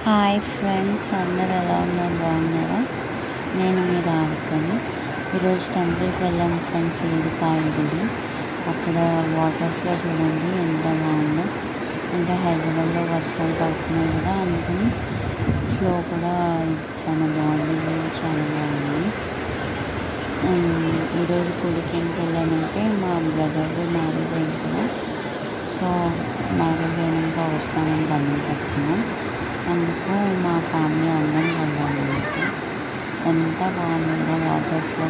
Hi friends, అందరు ఎలా ఉన్నారు? బాగున్నారా? నేను మీ రాధికని. ఈరోజు టెంపుల్కి వెళ్ళాము ఫ్రెండ్స్, ఏడుపాయ గుడి. అక్కడ వాటర్ ఫ్లో చూడండి ఎంత బాగుందో. అంటే హైదరాబాద్లో వర్షాలు పడుతున్నాయి కదా, అందుకని ఫ్లో కూడా చాలా బాగుంది, చాలా బాగుంది. ఈరోజు గుడికి ఎందుకు వెళ్ళామంటే మా బ్రదర్ది మ్యారేజ్ అయింది కదా, సో మ్యారేజ్ అయినాక వస్తామని బంధం కట్టుకున్నాం. అందుకు మా ఫ్యామిలీ అందరం వెళ్ళాము. ఎంత బాగుందో వాటర్ ఫ్లో.